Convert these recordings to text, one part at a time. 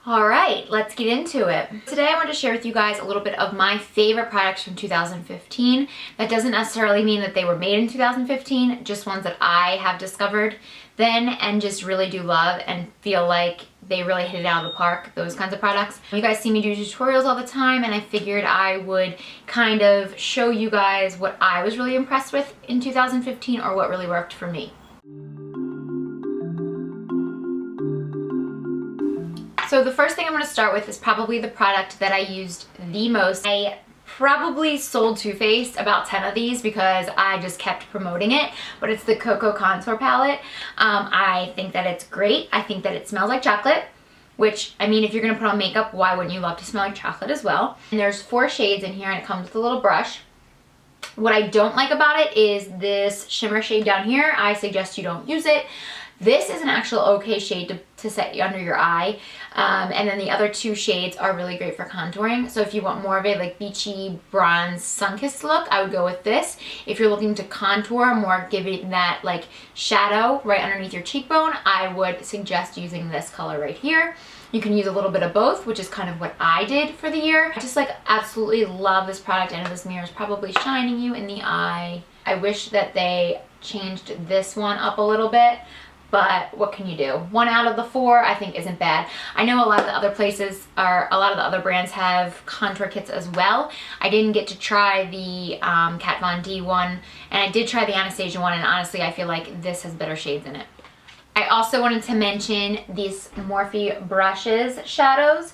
All right, let's get into it. Today I want to share with you guys a little bit of my favorite products from 2015. That doesn't necessarily mean that they were made in 2015, just ones that I have discovered then and just really do love and feel like they really hit it out of the park, those kinds of products. You guys see me do tutorials all the time, and I figured I would kind of show you guys what I was really impressed with in 2015 or what really worked for me. So the first thing I'm going to start with is probably the product that I used the most. I probably sold Too Faced about 10 of these because I just kept promoting it, but it's the Cocoa Contour Palette. I think that it's great. I think that it smells like chocolate, which, I mean, if you're going to put on makeup, why wouldn't you love to smell like chocolate as well? And there's 4 shades in here, and it comes with a little brush. What I don't like about it is this shimmer shade down here. I suggest you don't use it. This is an actual okay shade to set under your eye, and then the other 2 shades are really great for contouring. So if you want more of a like beachy bronze sun-kissed look, I would go with this. If you're looking to contour more, giving that like shadow right underneath your cheekbone, I would suggest using this color right here. You can use a little bit of both, which is kind of what I did for the year. I just like absolutely love this product. I know this mirror is probably shining you in the eye. I wish that they changed this one up a little bit, but what can you do? 1 out of the 4 I think isn't bad. I know a lot of the other places, or a lot of the other brands have contour kits as well. I didn't get to try the Kat Von D one, and I did try the Anastasia one, and honestly I feel like this has better shades in it. I also wanted to mention these Morphe brushes shadows.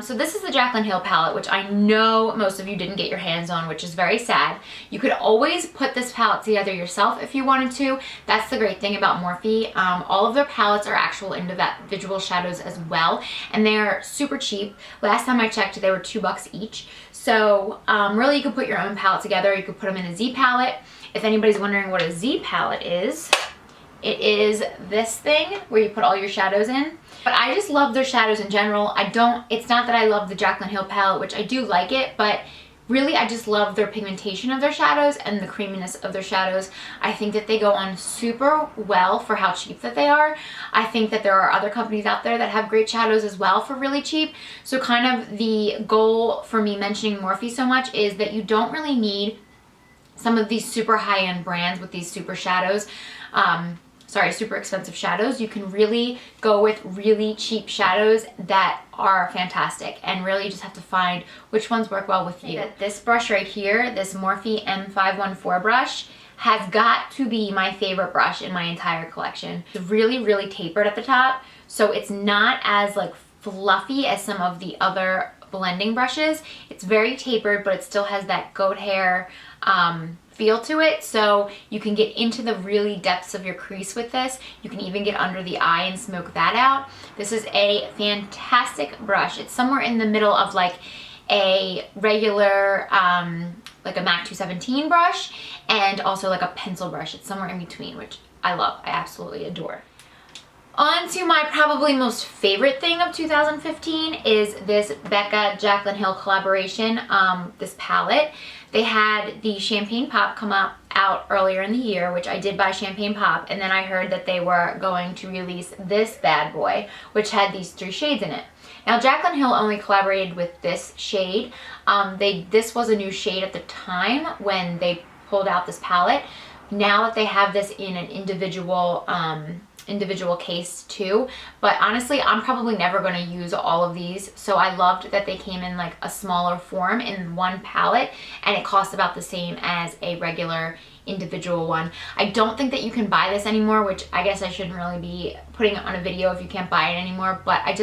So this is the Jaclyn Hill palette, which I know most of you didn't get your hands on, which is very sad. You could always put this palette together yourself if you wanted to. That's the great thing about Morphe. All of their palettes are actual individual shadows as well, and they're super cheap. Last time I checked, they were $2 each. So really you could put your own palette together. You could put them in a Z palette. If anybody's wondering what a Z palette is, it is this thing where you put all your shadows in. But I just love their shadows in general. It's not that I love the Jaclyn Hill palette, which I do like it, but really I just love their pigmentation of their shadows and the creaminess of their shadows. I think that they go on super well for how cheap that they are. I think that there are other companies out there that have great shadows as well for really cheap. So kind of the goal for me mentioning Morphe so much is that you don't really need some of these super high-end brands with these super shadows. Super expensive shadows. You can really go with really cheap shadows that are fantastic, and really you just have to find which ones work well with you. This brush right here, this Morphe M514 brush, has got to be my favorite brush in my entire collection. It's really, really tapered at the top, so it's not as like fluffy as some of the other blending brushes. It's very tapered, but it still has that goat hair feel to it, so you can get into the really depths of your crease with this. You can even get under the eye and smoke that out. This is a fantastic brush. It's somewhere in the middle of like a regular like a MAC 217 brush and also like a pencil brush. It's somewhere in between, which I love. I absolutely adore. On to my probably most favorite thing of 2015 is this Becca Jaclyn Hill collaboration, this palette. They had the Champagne Pop come out earlier in the year, which I did buy Champagne Pop, and then I heard that they were going to release this bad boy, which had these 3 shades in it. Now, Jaclyn Hill only collaborated with this shade. This was a new shade at the time when they pulled out this palette. Now that they have this in an individual case too, but honestly I'm probably never going to use all of these, so I loved that they came in like a smaller form in one palette, and it costs about the same as a regular individual one. I don't think that you can buy this anymore, which I guess I shouldn't really be putting it on a video if you can't buy it anymore, but I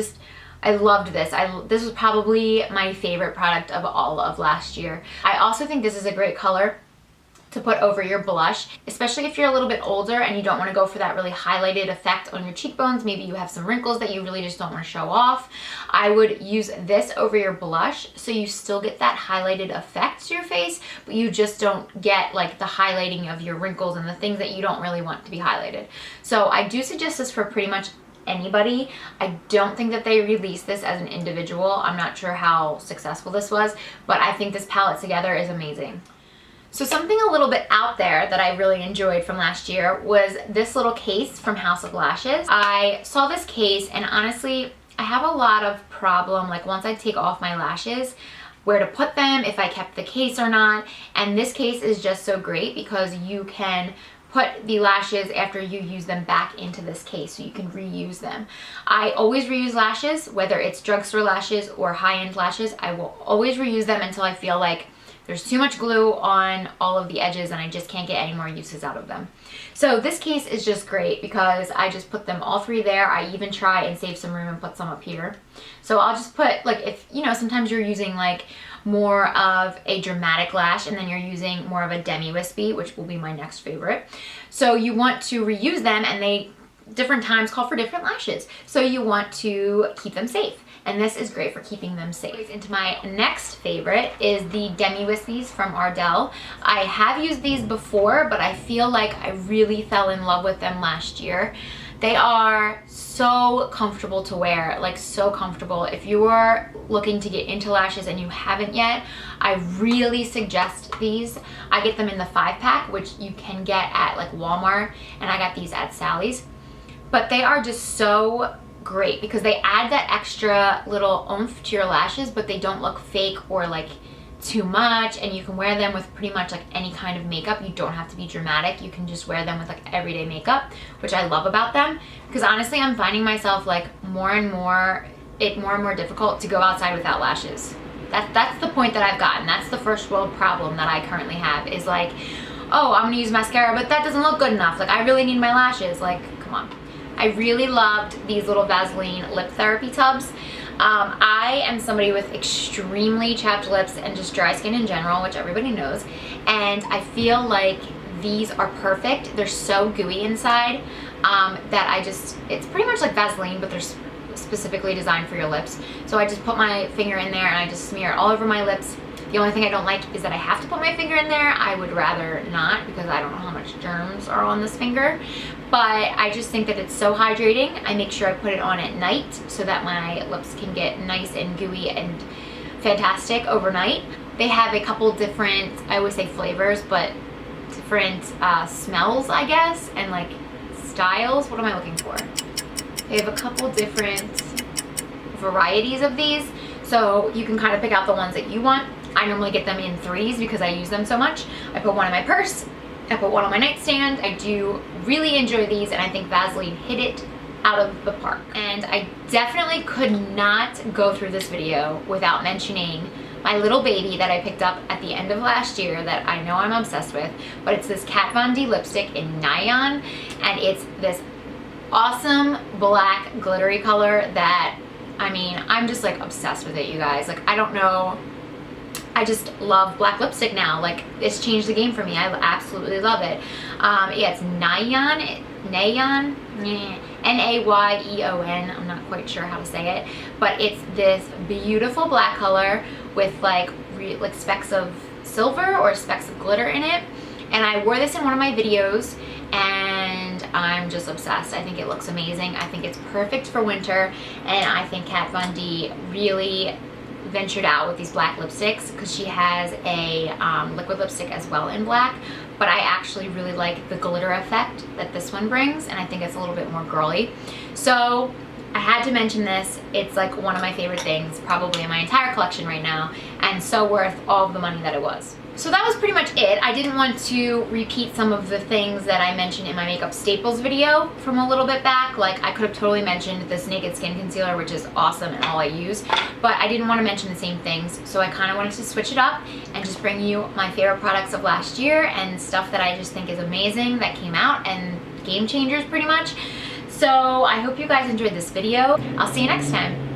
loved this. This was probably my favorite product of all of last year. I also think this is a great color to put over your blush, especially if you're a little bit older and you don't want to go for that really highlighted effect on your cheekbones. Maybe you have some wrinkles that you really just don't want to show off. I would use this over your blush so you still get that highlighted effect to your face, but you just don't get like the highlighting of your wrinkles and the things that you don't really want to be highlighted. So I do suggest this for pretty much anybody. I don't think that they released this as an individual. I'm not sure how successful this was, but I think this palette together is amazing. So something a little bit out there that I really enjoyed from last year was this little case from House of Lashes. I saw this case and honestly, I have a lot of problem, like once I take off my lashes, where to put them, if I kept the case or not. And this case is just so great because you can put the lashes after you use them back into this case, so you can reuse them. I always reuse lashes, whether it's drugstore lashes or high-end lashes. I will always reuse them until I feel like there's too much glue on all of the edges and I just can't get any more uses out of them. So this case is just great because I just put them all three there. I even try and save some room and put some up here. So I'll just put, like, if, you know, sometimes you're using like more of a dramatic lash and then you're using more of a demi-wispy, which will be my next favorite. So you want to reuse them, and they, different times call for different lashes. So you want to keep them safe. And this is great for keeping them safe. Into my next favorite is the demi-wispies from Ardell. I have used these before, but I feel like I really fell in love with them last year. They are so comfortable to wear, like so comfortable. If you are looking to get into lashes and you haven't yet, I really suggest these. I get them in the 5-pack, which you can get at like Walmart, and I got these at Sally's. But they are just so great because they add that extra little oomph to your lashes, but they don't look fake or like too much, and you can wear them with pretty much like any kind of makeup. You don't have to be dramatic. You can just wear them with like everyday makeup, which I love about them, because honestly I'm finding myself like more and more difficult to go outside without lashes. That's the point that I've gotten. That's the first world problem that I currently have, is like, oh, I'm gonna use mascara, but that doesn't look good enough. Like, I really need my lashes. Like, come on. I really loved these little Vaseline lip therapy tubs. I am somebody with extremely chapped lips and just dry skin in general, which everybody knows. And I feel like these are perfect. They're so gooey inside that it's pretty much like Vaseline, but they're specifically designed for your lips. So I just put my finger in there and I just smear it all over my lips. The only thing I don't like is that I have to put my finger in there. I would rather not, because I don't know how much germs are on this finger. But I just think that it's so hydrating. I make sure I put it on at night so that my lips can get nice and gooey and fantastic overnight. They have a couple different, I always say flavors, but different smells, I guess, and like styles. What am I looking for? They have a couple different varieties of these, so you can kind of pick out the ones that you want. I normally get them in 3s because I use them so much. I put one in my purse, I put one on my nightstand. I do really enjoy these, and I think Vaseline hit it out of the park. And I definitely could not go through this video without mentioning my little baby that I picked up at the end of last year that I know I'm obsessed with, but it's this Kat Von D lipstick in Nyan, and it's this awesome black glittery color that, I mean, I'm just like obsessed with it, you guys. Like, I don't know, I just love black lipstick now. Like, it's changed the game for me. I absolutely love it. Yeah, it's Nyan, N-A-Y-E-O-N. I'm not quite sure how to say it, but it's this beautiful black color with like specks of silver or specks of glitter in it. And I wore this in one of my videos, and I'm just obsessed. I think it looks amazing. I think it's perfect for winter, and I think Kat Von D really ventured out with these black lipsticks, because she has a liquid lipstick as well in black, but I actually really like the glitter effect that this one brings, and I think it's a little bit more girly. So I had to mention this. It's like one of my favorite things probably in my entire collection right now, and so worth all of the money that it was. So that was pretty much it. I didn't want to repeat some of the things that I mentioned in my makeup staples video from a little bit back. Like, I could have totally mentioned this Naked Skin Concealer, which is awesome and all I use, but I didn't want to mention the same things, so I kind of wanted to switch it up and just bring you my favorite products of last year and stuff that I just think is amazing that came out, and game changers pretty much. So I hope you guys enjoyed this video. I'll see you next time.